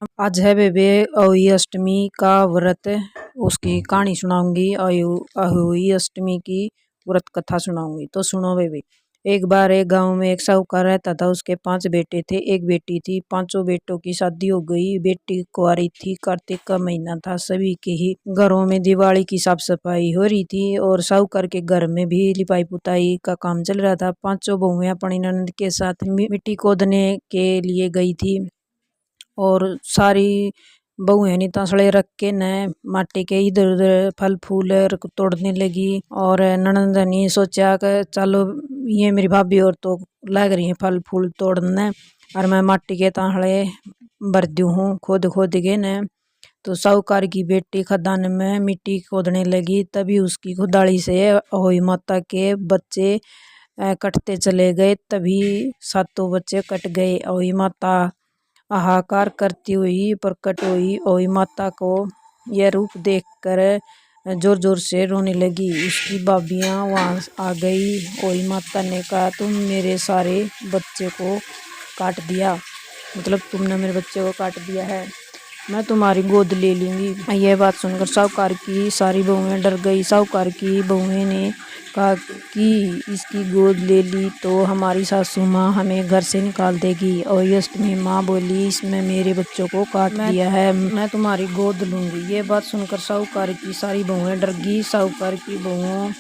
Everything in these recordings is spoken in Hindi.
आज है बेबे अहोई अष्टमी का व्रत। उसकी कहानी सुनाऊंगी। अहोई अष्टमी की व्रत कथा सुनाऊंगी तो सुनो बेबे। एक बार एक गांव में एक साहूकार रहता था। उसके 5 बेटे थे, एक बेटी थी। पांचों बेटों की शादी हो गई। बेटी कुंवारी थी। कार्तिक का महीना था। सभी के ही घरों में दिवाली की साफ सफाई हो रही थी और साहूकार के घर में भी लिपाई पुताई का काम चल रहा था। पांचों बहुएं अपनी ननद के साथ मिट्टी खोदने के लिए गई थी और सारी बहुएं नी तसड़े रख के न माटी के इधर उधर फल फूल तोड़ने लगी। और ननद ने सोचा कि चलो ये मेरी भाभी और तो लग रही है फल फूल तोड़ने और मैं माटी के ताहड़े भर दूँ हूँ खोद खोद के न। तो साहूकार की बेटी खदान में मिट्टी खोदने लगी। तभी उसकी खुदाली से अहोई माता के बच्चे कटते चले गए। तभी 7 बच्चे कट गए। अहोई माता हाहाकार करती हुई प्रकट हुई। अहोई माता को यह रूप देखकर जोर जोर से रोने लगी। उसकी भाभियां वहां आ गई। अहोई माता ने कहा, तुम मेरे सारे बच्चे को काट दिया, मतलब तुमने मेरे बच्चे को काट दिया है, मैं तुम्हारी गोद ले लूंगी। यह बात सुनकर साहूकार की सारी बहुएं डर गई। साहूकार की बहुएं ने कहा कि इसकी गोद ले ली तो हमारी सासू माँ हमें घर से निकाल देगी। और अष्टमी माँ बोली, इसमें मेरे बच्चों को काट दिया है, मैं तुम्हारी गोद लूंगी। ये बात सुनकर साहूकार की सारी बहुएं डर गई। साहूकार की बहुओं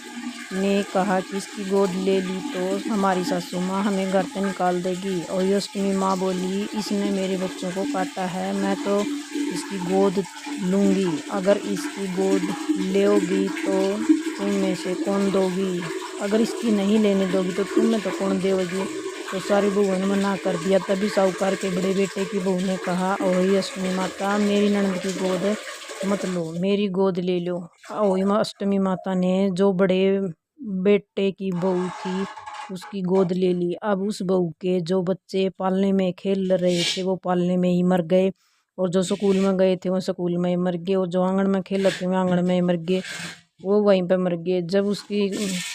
ने कहा कि इसकी गोद ले ली तो हमारी सासू माँ हमें घर से निकाल देगी। और अष्टमी माँ बोली, इसने मेरे बच्चों को काटा है, मैं तो इसकी गोद लूंगी। अगर इसकी गोद लोगी तो तुम में से कौन दोगी, अगर इसकी नहीं लेने दोगी तो तुम में तो कौन देगी। तो सारी बहुओं ने मना कर दिया। तभी साहूकार के बड़े बेटे की बहू ने कहा, अहोई अष्टमी माता मेरी ननद की गोद मत लो, मेरी गोद ले लो। अहोई अष्टमी माता ने जो बड़े बेटे की बहू थी उसकी गोद ले ली। अब उस बहू के जो बच्चे पालने में खेल रहे थे वो पालने में ही मर गए, और जो स्कूल में गए थे वो स्कूल में ही मर गए, और जो आंगन में खेल रहे थे वो आंगन में ही मर गए, वो वहीं पे मर गए। जब उसकी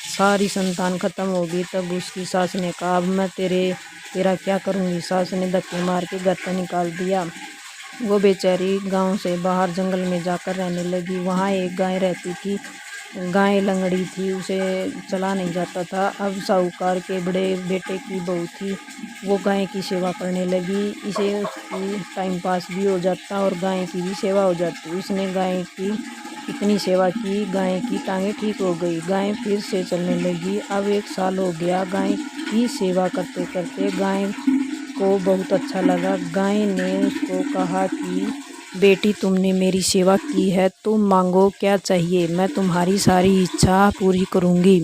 सारी संतान खत्म हो गई तब उसकी सास ने कहा, अब मैं तेरा क्या करूँगी। सास ने धक्के मार के घर से निकाल दिया। वो बेचारी गांव से बाहर जंगल में जाकर रहने लगी। वहाँ एक गाय रहती थी। गाय लंगड़ी थी, उसे चला नहीं जाता था। अब साहूकार के बड़े बेटे की बहू थी, वो गाय की सेवा करने लगी। इसे उसकी टाइम पास भी हो जाता और गाय की भी सेवा हो जाती। उसने गाय की इतनी सेवा की, गाय की टांगें ठीक हो गई, गाय फिर से चलने लगी। अब 1 साल हो गया। गाय की सेवा करते करते गाय को बहुत अच्छा लगा। गाय ने उसको कहा कि बेटी, तुमने मेरी सेवा की है, तुम मांगो क्या चाहिए, मैं तुम्हारी सारी इच्छा पूरी करूंगी।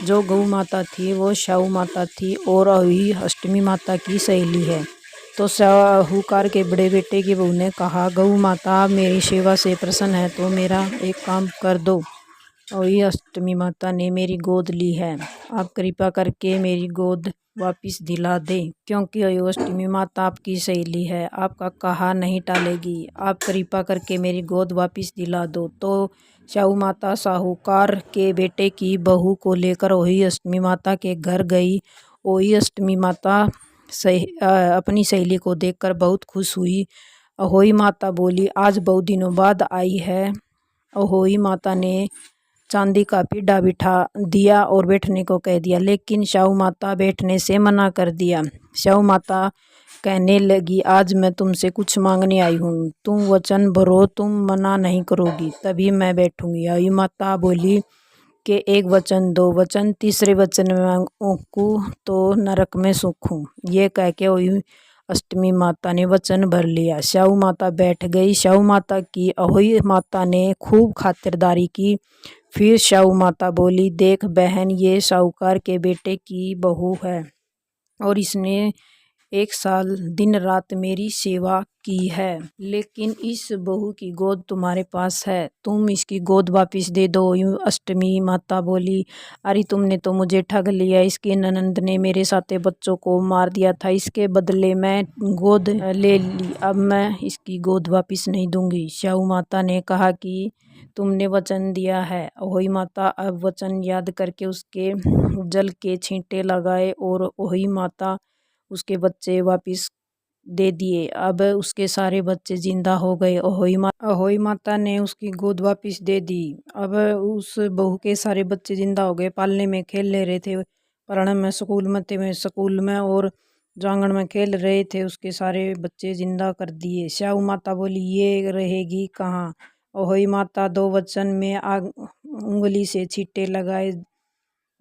जो गौ माता थी वो साहू माता थी और अहोई अष्टमी माता की सहेली है। तो साहूकार के बड़े बेटे की बहू ने कहा, गौ माता मेरी सेवा से प्रसन्न है तो मेरा एक काम कर दो। अहोई अष्टमी माता ने मेरी गोद ली है, आप कृपा करके मेरी गोद वापिस दिला दे, क्योंकि अहोई अष्टमी माता आपकी सहेली है, आपका कहा नहीं टालेगी। आप कृपा करके मेरी गोद वापिस दिला दो। तो साहू माता साहूकार के बेटे की बहू को लेकर अहोई अष्टमी माता के घर गई। अहोई अष्टमी माता अपनी सहेली को देखकर बहुत खुश हुई। अहोई माता बोली, आज बहुत दिनों बाद आई है। अहोई माता ने चांदी का पीढ़ा बिठा दिया और बैठने को कह दिया, लेकिन साहू माता बैठने से मना कर दिया। साहू माता कहने लगी, आज मैं तुमसे कुछ मांगने आई हूँ, तुम वचन भरो तुम मना नहीं करोगी तभी मैं बैठूंगी। अहोई माता बोली कि एक वचन, 2 वचन, तीसरे वचन में मांगू तो नरक में सूखूं। ये कह के अहोई अष्टमी माता ने वचन भर लिया। साहू माता बैठ गई। साहू माता की अहोई माता ने खूब खातिरदारी की। फिर साहू माता बोली, देख बहन, ये साहूकार के बेटे की बहू है और इसने 1 साल दिन रात मेरी सेवा की है, लेकिन इस बहू की गोद तुम्हारे पास है, तुम इसकी गोद वापिस दे दो। अष्टमी माता बोली, अरे तुमने तो मुझे ठग लिया, इसकी ननद ने मेरे साथे बच्चों को मार दिया था, इसके बदले मैं गोद ले ली, अब मैं इसकी गोद वापिस नहीं दूंगी। साहू माता ने कहा कि तुमने वचन दिया है। अहोई माता अब वचन याद करके उसके जल के छींटे लगाए और अहोई माता उसके बच्चे वापिस दे दिए। अब उसके सारे बच्चे जिंदा हो गए। अहोई माता ने उसकी गोद वापिस दे दी। अब उस बहू के सारे बच्चे जिंदा हो गए। पालने में खेल ले रहे थे, पढ़ने में स्कूल में थे, स्कूल में और जांगण में खेल रहे थे। उसके सारे बच्चे जिंदा कर दिए। स्याऊ माता बोली ये रहेगी कहाँ। अहोई माता दो वचन में आग उंगली से छींटे लगाए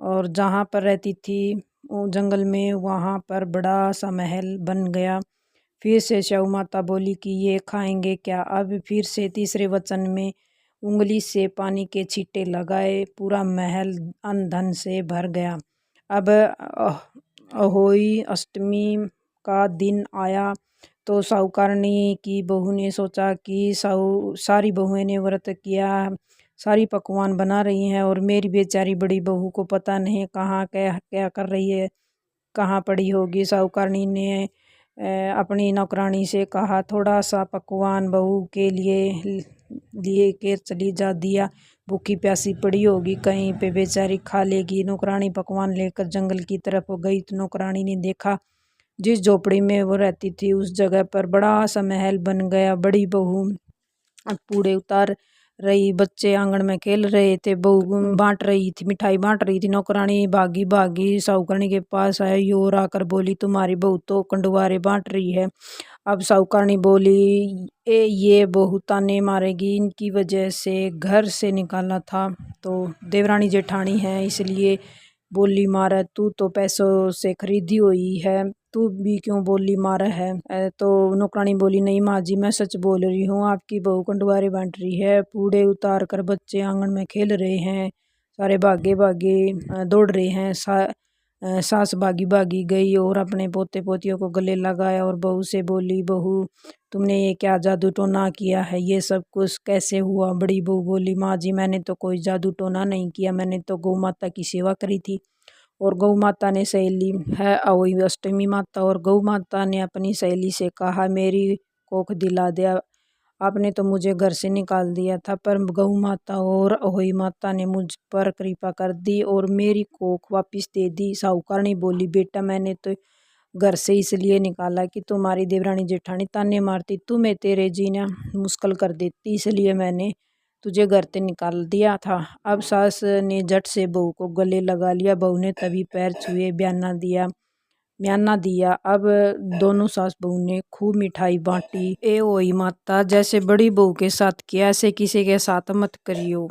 और जहाँ पर रहती थी जंगल में वहाँ पर बड़ा सा महल बन गया। फिर से स्याऊ माता बोली कि ये खाएंगे क्या। अब फिर से तीसरे वचन में उंगली से पानी के छींटे लगाए, पूरा महल अन्न धन से भर गया। अब अहोई अष्टमी का दिन आया तो साहूकारनी की बहू ने सोचा कि सारी बहुएं ने व्रत किया, सारी पकवान बना रही हैं और मेरी बेचारी बड़ी बहू को पता नहीं कहाँ क्या क्या कर रही है, कहाँ पड़ी होगी। साहूकारनी ने अपनी नौकरानी से कहा थोड़ा सा पकवान बहू के लिए के चली जा दिया, भूखी प्यासी पड़ी होगी कहीं पे बेचारी खा लेगी। नौकरानी पकवान लेकर जंगल की तरफ गई तो नौकरानी ने देखा जिस झोपड़ी में वो रहती थी उस जगह पर बड़ा सा महल बन गया। बड़ी बहू पूड़े उतार रही, बच्चे आंगन में खेल रहे थे, बहू बांट रही थी, मिठाई बांट रही थी। नौकरानी भागी भागी साहूकारनी के पास आई और आकर बोली तुम्हारी बहू तो कंडवारे बांट रही है। अब साहूकारनी बोली ये बहू ताने मारेगी, इनकी वजह से घर से निकाला था तो देवरानी जेठानी है इसलिए बोली मारा। तू तो पैसों से खरीदी हुई है, तू भी क्यों बोली मारा है। तो नौकरानी बोली नहीं माँ जी मैं सच बोल रही हूँ, आपकी बहू कंडवारे बांट रही है। पूड़े उतार कर बच्चे आंगन में खेल रहे हैं, सारे भागे भागे दौड़ रहे हैं। सास भागी भागी गई और अपने पोते पोतियों को गले लगाया और बहू से बोली बहू तुमने ये क्या जादू टोना किया है, ये सब कुछ कैसे हुआ। बड़ी बहू बोली माँ जी मैंने तो कोई जादू टोना नहीं किया, मैंने तो गौ माता की सेवा करी थी और गौ माता ने सहेली है अहोई अष्टमी माता, और गौ माता ने अपनी सहेली से कहा मेरी कोख दिला दिया, आपने तो मुझे घर से निकाल दिया था पर गौ माता और अहोई माता ने मुझ पर कृपा कर दी और मेरी कोख वापस दे दी। साहूकारनी बोली बेटा मैंने तो घर से इसलिए निकाला कि तुम्हारी देवरानी जेठानी ताने मारती, तुम्हें तेरे जीना मुश्किल कर देती, इसलिए मैंने तुझे घर से निकाल दिया था। अब सास ने झट से बहू को गले लगा लिया, बहू ने तभी पैर छुए बयाना दिया। अब दोनों सास बहू ने खूब मिठाई बांटी। ए ओई माता जैसे बड़ी बहू के साथ किया ऐसे किसी के साथ मत करियो,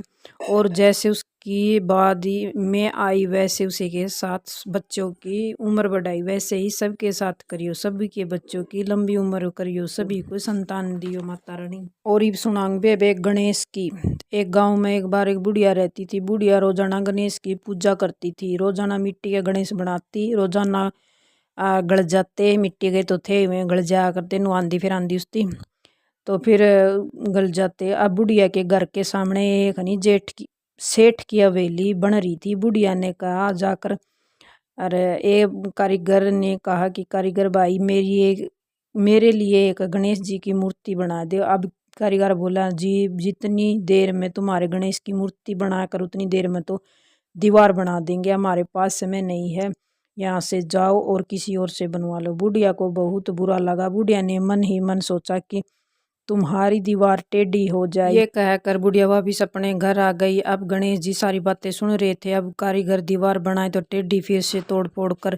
और जैसे उसकी बादी में आई वैसे उसी के साथ बच्चों की उम्र बढ़ाई वैसे ही सबके साथ करियो, सभी के बच्चों की लंबी उम्र करियो, सभी को संतान दियो माता रानी। और इब सुनांग बेबे गणेश की। एक गांव में एक बार एक बुढ़िया रहती थी। बुढ़िया रोजाना गणेश की पूजा करती थी, रोजाना मिट्टी के गणेश बनाती, रोजाना गल जाते, मिट्टी के तो थे हुए गल जाया करते, नुआंदी फिर आंदी उसकी तो फिर गल जाते। अब बुढ़िया के घर के सामने एक नहीं सेठ की हवेली बन रही थी। बुढ़िया ने कहा जाकर, अरे एक कारीगर ने कहा कि कारीगर भाई मेरे लिए एक गणेश जी की मूर्ति बना दे। अब कारीगर बोला जी जितनी देर में तुम्हारे गणेश की मूर्ति बनाकर उतनी देर में तो दीवार बना देंगे, हमारे पास समय नहीं है, यहाँ से जाओ और किसी और से बनवा लो। बुढ़िया को बहुत बुरा लगा। बुढ़िया ने मन ही मन सोचा कि तुम्हारी दीवार टेढ़ी हो जाए। ये कहकर बुढ़िया वापिस अपने घर आ गई। अब गणेश जी सारी बातें सुन रहे थे। अब कारीगर दीवार बनाए तो टेढ़ी, फिर से तोड़ फोड़ कर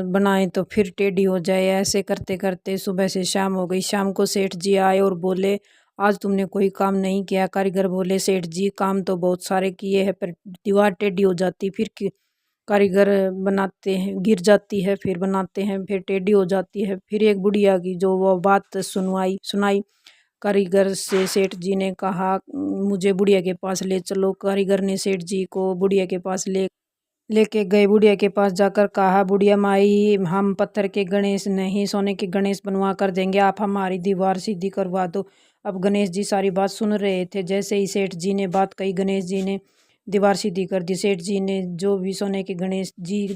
बनाए तो फिर टेढ़ी हो जाए। ऐसे करते करते सुबह से शाम हो गई। शाम को सेठ जी आए और बोले आज तुमने कोई काम नहीं किया। कारीगर बोले सेठ जी काम तो बहुत सारे किए हैं पर दीवार टेढ़ी हो जाती, फिर कारीगर बनाते हैं गिर जाती है, फिर बनाते हैं फिर टेढ़ी हो जाती है। फिर एक बुढ़िया की जो वो बात सुनाई कारीगर से। सेठ जी ने कहा मुझे बुढ़िया के पास ले चलो। कारीगर ने सेठ जी को बुढ़िया के पास लेके गए। बुढ़िया के पास जाकर कहा बुढ़िया माई हम पत्थर के गणेश नहीं सोने के गणेश बनवा कर देंगे, आप हमारी दीवार सीधी करवा दो। अब गणेश जी सारी बात सुन रहे थे। जैसे ही सेठ जी ने बात कही गणेश जी ने दीवार सीधी कर दी। सेठ जी ने जो भी सोने के गणेश जी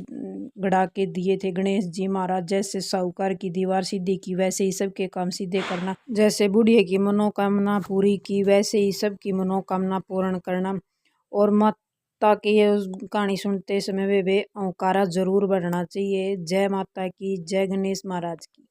गढ़ा के दिए थे, गणेश जी महाराज जैसे साहूकार की दीवार सीधी की वैसे ही सबके काम सीधे करना, जैसे बुढ़िया की मनोकामना पूरी की वैसे ही सबकी मनोकामना पूर्ण करना। और माता की ये कहानी सुनते समय वे ओंकारा जरूर बढ़ना चाहिए। जय माता की, जय गणेश महाराज की।